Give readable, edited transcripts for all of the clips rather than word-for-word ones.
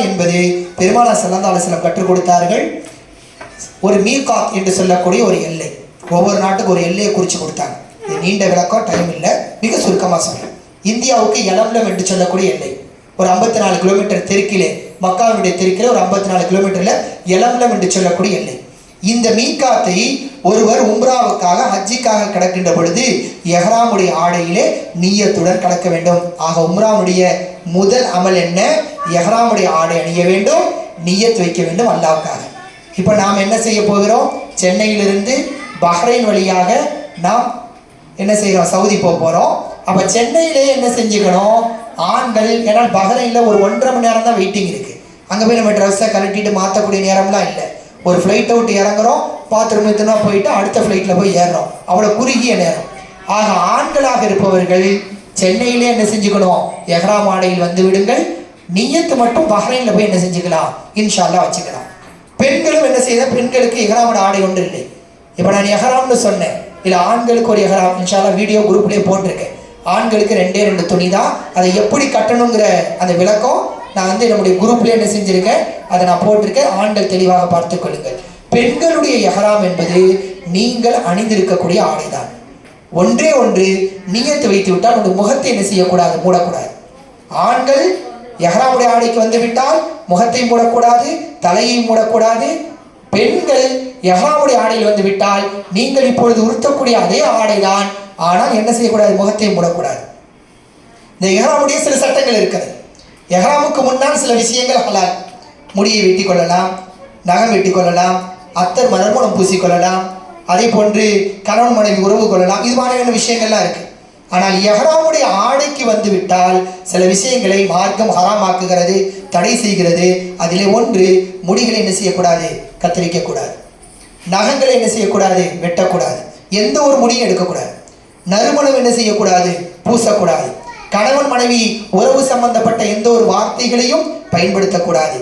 என்பது பெருமானார் ஸல்லல்லாஹு அலைஹி வஸல்லம் கற்றுக் கொடுத்தார்கள். ஒரு மீகாத் என்று சொல்லக்கூடிய ஒரு எல்லை, ஒவ்வொரு நாட்டுக்கு ஒரு எல்லையை குறித்து கொடுத்தாங்க. இது நீண்ட விளக்கம், டைம் இல்லை, மிக சுருக்கமாக சொல்றேன். இந்தியாவுக்கு யலம்லம் என்று சொல்லக்கூடிய எல்லை ஒரு 54 கிலோமீட்டர் தெற்கிலே, மக்காவுடைய தெற்கிலே ஒரு 54 கிலோமீட்டரில் யலம்லம் என்று சொல்லக்கூடிய எல்லை. இந்த மீகாத்தை ஒருவர் உம்ராவுக்காக ஹஜ்ஜிக்காக கடக்கின்ற பொழுது எஹ்ராமுடைய ஆடையிலே நிய்யத்துடன் கடக்க வேண்டும். ஆக உம்ராவுடைய முதல் அமல் என்ன? எஹ்ராமுடைய ஆடை அணிய வேண்டும், நிய்யத் வைக்க வேண்டும் அல்லாஹ்வுக்காக. இப்போ நாம் என்ன செய்ய போகிறோம்? சென்னையிலிருந்து பஹ்ரைன் வழியாக நாம் என்ன செய்கிறோம்? சவுதி போக போகிறோம். அப்போ சென்னையிலே என்ன செஞ்சுக்கணும்? ஆண்கள், ஏன்னா பஹ்ரைனில் ஒரு 1.5 மணி நேரம் தான் வெயிட்டிங் இருக்குது. அங்கே போய் நம்ம ட்ரெஸ்ஸை கழட்டிட்டு மாற்றக்கூடிய நேரம்லாம் இல்லை. ஒரு ஃப்ளைட்டை விட்டு இறங்குறோம், பாத்ரூம் எத்தனா போயிட்டு அடுத்த ஃப்ளைட்டில் போய் ஏறுறோம், அவ்வளோ குறுகிய நேரம். ஆக ஆண்களாக இருப்பவர்கள் சென்னையிலே என்ன செஞ்சுக்கணும்? எஹ்ராம் ஆடையில் வந்து விடுங்கள். நிய்யத்து மட்டும் பஹ்ரைனில் போய் என்ன செஞ்சுக்கலாம்? இன்ஷா அல்லாஹ் வச்சுக்கலாம். பெண்களும் என்ன செய்ய? பெண்களுக்கு எஹ்ராமோட ஆடை ஒன்று இல்லை. இப்போ நான் எஹ்ராம்னு சொன்னேன், இல்லை ஆண்களுக்கு ஒரு எஹ்ராம் இன்ஷா அல்லாஹ் வீடியோ குரூப்லேயே போட்டிருக்கேன். ஆண்களுக்கு 2 துணி தான். அதை எப்படி கட்டணுங்கிற அந்த விளக்கம் நான் வந்து நம்முடைய குரூப்லேயே என்ன செஞ்சுருக்கேன், அதை நான் போட்டிருக்கேன். ஆண்கள் தெளிவாக பார்த்து கொள்ளுங்கள். பெண்களுடைய எஹ்ராம் என்பது நீங்கள் அணிந்திருக்கக்கூடிய ஆடை தான். ஒன்றே ஒன்று, நிய்யத்து வைத்து விட்டால் உங்கள் முகத்தை என்ன செய்யக்கூடாது? மூடக்கூடாது. ஆண்கள் எஹ்ராமுடைய ஆடைக்கு வந்து விட்டால் முகத்தை மூடக்கூடாது, தலையை மூடக்கூடாது. பெண்கள் எஹ்ராமுடைய ஆடையில் வந்து விட்டால் நீங்கள் இப்பொழுது உடுத்தக்கூடிய அதே ஆடை தான், ஆனால் என்ன செய்யக்கூடாது? முகத்தை மூடக்கூடாது. இந்த எஹ்ராமுடைய சில சட்டங்கள் இருக்கிறது. எஹ்ராமுக்கு முன்னால் சில விஷயங்கள் ஹலால். முடியை வெட்டி கொள்ளலாம், நகம் வெட்டி கொள்ளலாம், அத்தர் மலர்மணம் பூசிக்கொள்ளலாம், அதே போன்று கணவன் மனைவி உறவு கொள்ளலாம். இது மாதிரியான விஷயங்கள்லாம் இருக்குது. ஆனால் எஹ்ராமுடைய ஆடைக்கு வந்து விட்டால் சில விஷயங்களை மார்க்கம் ஹராமாக்குகிறது, தடை செய்கிறது. அதிலே ஒன்று, முடிகளை என்ன செய்யக்கூடாது? கத்தரிக்கக்கூடாது. நகங்களை என்ன செய்யக்கூடாது? வெட்டக்கூடாது. எந்த ஒரு முடியும் எடுக்கக்கூடாது. நறுமணம் என்ன செய்யக்கூடாது? பூசக்கூடாது. கணவன் மனைவி உறவு சம்பந்தப்பட்ட எந்த ஒரு வார்த்தைகளையும் பயன்படுத்தக்கூடாது.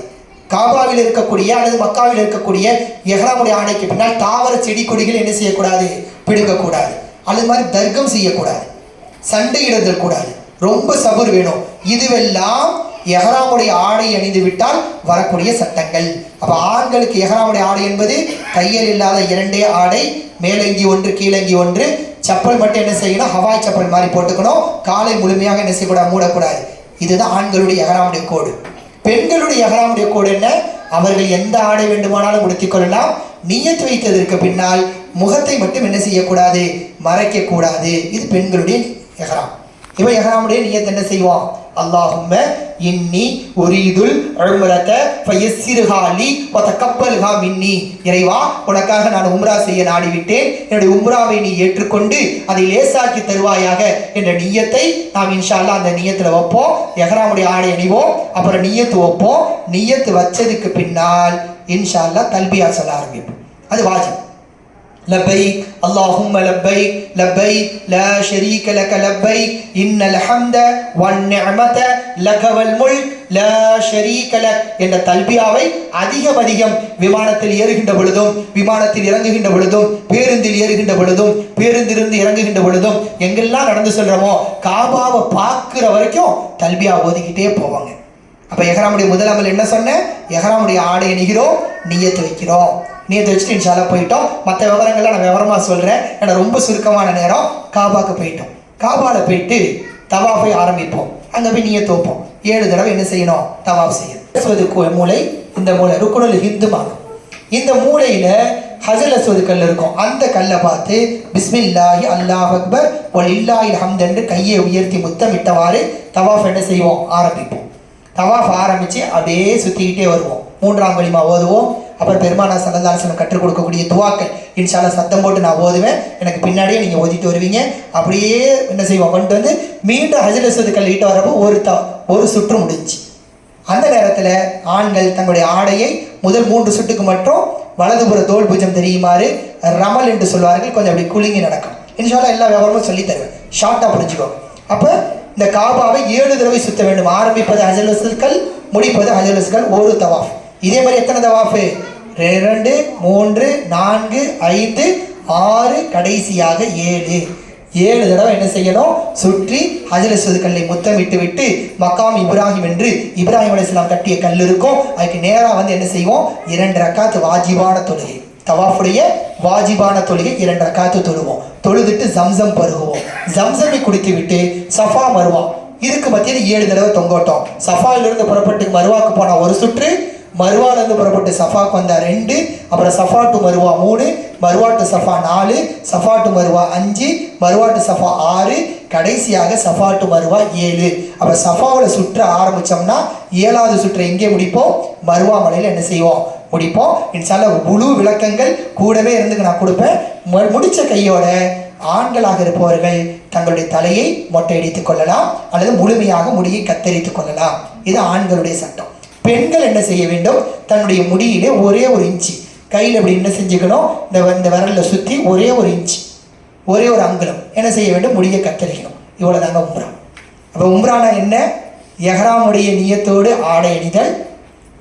காபாவில் இருக்கக்கூடிய அல்லது மக்காவில் இருக்கக்கூடிய எஹ்ராமுடைய ஆடைக்கு பின்னால் தாவர செடி கொடிகள் என்ன செய்யக்கூடாது? பிடுங்கக்கூடாது. அல்லது மாதிரி தர்க்கம் செய்யக்கூடாது, சண்டையிடுதல் கூடாது. ரொம்ப சபர் வேணும். இதுவெல்லாம் எஹ்ராமுடைய ஆடை அணிந்து விட்டால் வரக்கூடிய சட்டங்கள். அப்போ ஆண்களுக்கு எஹ்ராமுடைய ஆடை என்பது தையல் இல்லாத 2 ஆடை, மேலங்கி ஒன்று கீழங்கி ஒன்று. செப்பல் மட்டும் என்ன செய்யணும்? ஹவாய் செப்பல் மாதிரி போட்டுக்கணும். காலை முழுமையாக என்ன செய்யக்கூடாது? மூடக்கூடாது. இதுதான் ஆண்களுடைய எஹ்ராமுடைய கோடு. பெண்களுடைய எஹ்ராமுடைய கோடு என்ன? அவர்கள் எந்த ஆடை வேண்டுமானாலும் உடுத்திக் கொள்ளலாம். நிய்யத் வைத்ததற்கு பின்னால் முகத்தை மட்டும் என்ன செய்யக்கூடாது? மறைக்கக்கூடாது. இது பெண்களுடைய எஹ்ராம். இவன் எஹ்ராமுடைய நிய்யத் என்ன செய்வோம்? அல்லாஹும்ம இன்னி உரீதுல் உம்ரத ஃபயஸ்ஸிர்ஹா லி வ தகப்பல்ஹா மின்னி. இறைவா, உனக்காக நான் உம்ரா செய்ய நாடிவிட்டேன், என்னுடைய உம்ராவை நீ ஏற்றுக்கொண்டு அதை லேசாக்கி தருவாயாக என்ற நிய்யத்தை நாம் இன்ஷா அல்லாஹ் அந்த நிய்யத்தில் வைப்போம். எஹ்ராமுடைய ஆடை அணிவோம், அப்புறம் நிய்யத்து வைப்போம். நிய்யத்து வச்சதுக்கு பின்னால் இன்ஷா அல்லாஹ் தல்பியா சொல்ல ஆரம்பிப்போம். அது வாஜிப். لبيك اللهم لبيك لبيك لا شريك لك لبيك إن الحمد والنعمة لك والملك لا شريك لك என்ற தல்பியாவை அதிகம் விமானத்தில் ஏறுகின்ற பொழுதும், விமானத்தில் இறங்குகின்ற பொழுதும், பேருந்தில் ஏறுகின்ற பொழுதும், பேருந்திலிருந்து இறங்குகின்ற பொழுதும், எங்கெல்லாம் நடந்து சொல்கிறோமோ காபாவை பார்க்குற வரைக்கும் தல்பியா ஓதிக்கிட்டே போவாங்க. அப்போ எஹ்ராமுடைய முதல் அமல் என்ன சொன்னேன்? எஹ்ராமுடைய ஆடை அணிகிறோம், நிய்யத்து வைக்கிறோம். நிய்யத்து வச்சுட்டு இன்ஷா அல்லாஹ் போயிட்டோம். மற்ற விவரங்கள்லாம் நான் விவரமாக சொல்கிறேன், ஏன்னா ரொம்ப சுருக்கமான நேரம். காபாவுக்கு போயிட்டோம். காபாவில் போயிட்டு தவாஃபை ஆரம்பிப்போம். அங்கே போய் நிய்யத்து வைப்போம். 7 தடவை என்ன செய்யணும்? தவாஃப் செய்யணும். மூளை, இந்த மூளை ருக்குனுல் ஹிந்துமாகும். இந்த மூளையில் ஹஜர் அஸ்வத் கல் இருக்கும். அந்த கல்லை பார்த்து பிஸ்மில்லாஹி அல்லாஹ் அக்பர் வலில்லாஹில் ஹம்த் என்று கையை உயர்த்தி முத்தமிட்டவாறு தவாஃப் என்ன செய்வோம்? ஆரம்பிப்போம். தவாஃப் ஆரம்பித்து அப்படியே சுற்றிக்கிட்டே வருவோம். 3ஆம் கலிமா ஓதுவோம். அப்புறம் பெருமானார் ஸல்லல்லாஹு அலைஹி வஸல்லம் கற்றுக் கொடுக்கக்கூடிய துவாக்கள் இன்ஷா அல்லாஹ் சத்தம் போட்டு நான் ஓதுவேன். எனக்கு பின்னாடியே நீங்கள் ஓதிட்டு வருவீங்க. அப்படியே என்ன செய்வோம்? கொண்டு வந்து மீண்டும் ஹஜர் அஸ்வத் கல் கிட்ட வரப்போ ஒரு சுற்று முடிஞ்சு. அந்த நேரத்தில் ஆண்கள் தங்களுடைய ஆடையை முதல் 3 சுட்டுக்கு மட்டும் வலதுபுற தோல் பூஜம் தெரியுமாறு ரமல் என்று சொல்வார்கள். கொஞ்சம் அப்படி குலுங்கி நடக்கும். இன்ஷா அல்லாஹ் எல்லா விவரமும் சொல்லி தருவேன். ஷார்ட்டாக புரிஞ்சுக்கோங்க. அப்போ இந்த காபாவை 7 தடவை சுத்த வேண்டும். ஆரம்பிப்பது ஹஜர் அஸ்வத் கல், முடிப்பது ஹஜர் அஸ்வத் கல். ஒரு தவாஃப். இதே மாதிரி எத்தனை தவாஃபு? 2, 3, 4, 5, 6, கடைசியாக 7. 7 தடவை என்ன செய்யணும்? சுற்றி ஹஜர் அஸ்வத் கல்லை முத்தமிட்டு விட்டு மக்காம் இப்ராஹிம் என்று இப்ராஹிம் அலைஹிஸ்ஸலாம் கட்டிய கல் இருக்கும், அதுக்கு நேராக வந்து என்ன செய்வோம்? 2 ரக்காத் வாஜிபான தொழுகை, தவாஃபுடைய வாஜிபான தொழுகை 2 ரக்காத்து தொழுவோம். தொழுதுட்டு ஜம்சம் பருகுவோம். ஜம்சமை குடித்து விட்டு சஃபா மருவா இதுக்கு மத்தியில் 7 தடவை தொங்கோட்டோம். சஃபாயிலிருந்து புறப்பட்டு மருவாக்கு போனா 1 சுற்று, மருவாலேருந்து புறப்பட்டு சஃபாக்கு வந்தா 2, அப்புறம் Safa to Marwa 3, Marwa to Safa 4, Safa to Marwa 5, Marwa to Safa 6, கடைசியாக சஃபா டு மருவா 7. அப்போ சஃபாவில் சுற்ற ஆரம்பித்தோம்னா 7வது சுற்றை எங்கே முடிப்போம்? மருவா மலையில் என்ன செய்வோம்? முடிப்போம். இன்ஷால்லா முழு விளக்கங்கள் கூடவே இருந்து நான் கொடுப்பேன். முடிச்ச கையோட ஆண்களாக இருப்பவர்கள் தங்களுடைய தலையை மொட்டையடித்துக் கொள்ளலாம் அல்லது முழுமையாக முடியை கத்தரித்துக் கொள்ளலாம். இது ஆண்களுடைய சட்டம். பெண்கள் என்ன செய்ய வேண்டும்? தன்னுடைய முடியிலே ஒரே 1 இன்ச்சு கையில் இப்படி என்ன செஞ்சுக்கணும்? இந்த விரலில் சுற்றி ஒரே 1 இன்ச்சு, ஒரே 1 அங்குலம் என்ன செய்ய வேண்டும்? முடியை கத்தரிக்கணும். இவ்வளோ தாங்க உம்ரா. அப்போ உம்ரானா என்ன? எஹ்ராமுடைய நியத்தோடு ஆடை அணிதல்,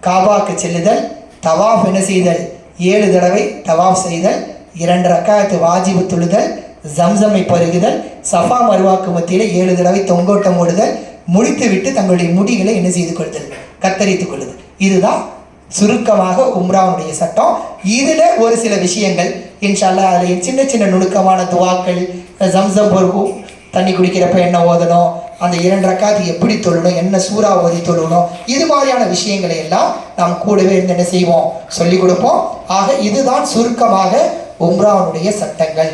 காபாக்கு செல்லுதல், தவாஃப் என்ன செய்தல்? 7 தடவை தவாஃப் செய்தல், 2 ரக்காத்து வாஜிபு தொழுதல், ஜம்சமை பருகுதல், சஃபா மருவாக்கு மத்தியில் 7 தடவை தொங்கோட்டம் ஓடுதல், முடித்து விட்டு தங்களுடைய முடிகளை என்ன செய்து கொள்ளுதல்? கத்தரித்துக் கொள்ளுதல். இதுதான் சுருக்கமாக உம்ராவுடைய சட்டம். இதில் ஒரு சில விஷயங்கள் இன்ஷால்லா அதில் சின்ன சின்ன நுணுக்கமான துவாக்கள், ஜம்சம் பருகும் தண்ணி குடிக்கிறப்ப என்ன ஓதணும், அந்த 2 ரக்காத்து எப்படி தொழணும், என்ன சூறா ஓதி தொழணும், இது மாதிரியான விஷயங்களை எல்லாம் நாம் கூடவே இருந்து என்ன செய்வோம்? சொல்லிக் கொடுப்போம். ஆக இதுதான் சுருக்கமாக உம்ராவுடைய சட்டங்கள்.